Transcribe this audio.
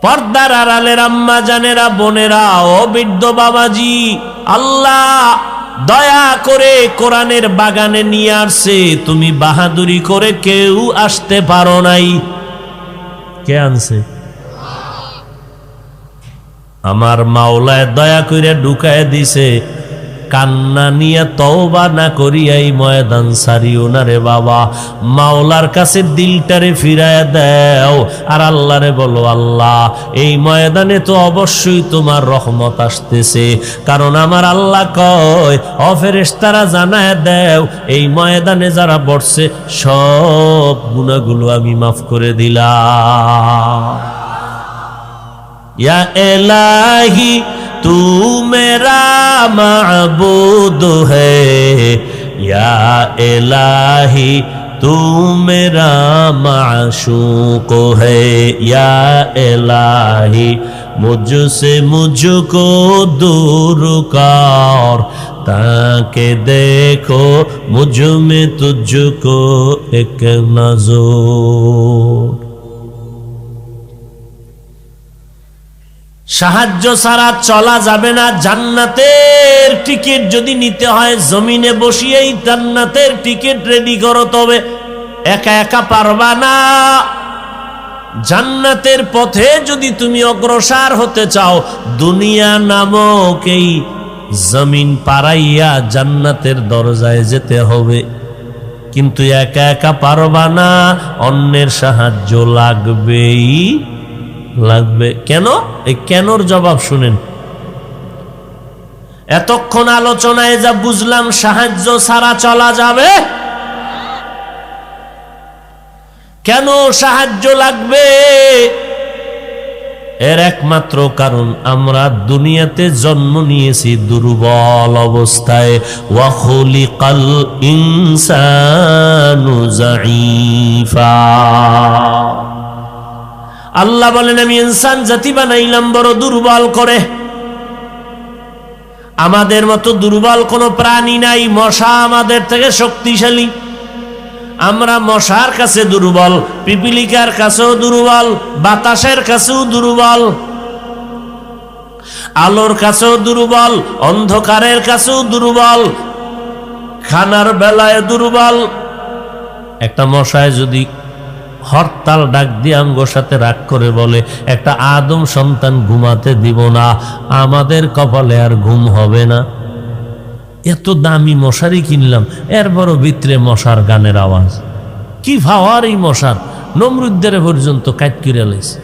পর্দার আড়ালের আম্মা জানেরা, বোনেরা, ও বৃদ্ধ বাবাজি, আল্লাহ দয়া করে কোরআনের বাগানে নিয়ে আসছে, তুমি বাহাদুরি করে কেউ আসতে পারো নাই। কে আনছে? আমার মাওলায় দয়া করে ঢুকায় দিছে। কান্না নিয়ে তওবা না করিয়াই ময়দান ছাড়িও না রে বাবা। মাওলার কাছে দিলটারে ফিরায় দাও আর আল্লাহরে বলো, আল্লাহ এই ময়দানে তো অবশ্যই তোমার রহমত আসতেছে, কারণ আমার আল্লাহ কয়, ও ফেরেশতারা জানায় দাও এই ময়দানে যারা বসছে সব গুনাহগুলো আমি মাফ করে দিলাম। या इलाही तू मेरा माबूद है, या इलाही तू मेरा माशूक है, या इलाही मुझसे मुझको दूर कर, ताकि देखो मुझ में तुझको एक नजर। সাহায্য ছাড়া চলা যাবে না। জান্নাতের টিকিট যদি নিতে হয় জমিনে বসিয়েই জান্নাতের টিকিট রেডি করো, তবে একা একা পারবা না। জান্নাতের পথে যদি তুমি অগ্রসর হতে চাও, দুনিয়া নামক এই জমিন পারাইয়া জান্নাতের দরজায় যেতে হবে। কিন্তু একা একা পারবা না, অন্যের সাহায্য লাগবেই লাগবে। কেন? এই কেনর জবাব শুনেন। এতক্ষণ আলোচনায় যা বুঝলাম সাহায্য ছাড়া চলা যাবে, কেন সাহায্য লাগবে? এর একমাত্র কারণ, আমরা দুনিয়াতে জন্ম নিয়েছি দুর্বল অবস্থায়। ওয়া খুলিকাল ইনসানু যাঈফা। আল্লাহ বলেন, আমি ইনসান জাতি বানাইলাম বড় দুর্বল করে। আমাদের মতো দুর্বল কোনো প্রাণী নাই। মশা আমাদের থেকে শক্তিশালী, আমরা মশার কাছে দুর্বল, পিপিলিকার কাছেও দুর্বল, বাতাসের কাছেও দুর্বল, আলোর কাছেও দুর্বল, অন্ধকারের কাছেও দুর্বল, খানার বেলায় দুর্বল। একটা মশায় যদি হরতাল ডাক দিয়ে আমগোর সাথে রাগ করে বলে, একটা আদম সন্তান ঘুমাতে দিব না, আমাদের কপালে আর ঘুম হবে না। এত দামি মশারি কিনলাম, এর বড় ভিতরে মশার গানের আওয়াজ। কি ভাওয়ার এই মশার, নমরুদ্দের পর্যন্ত কাট করে লাইছে।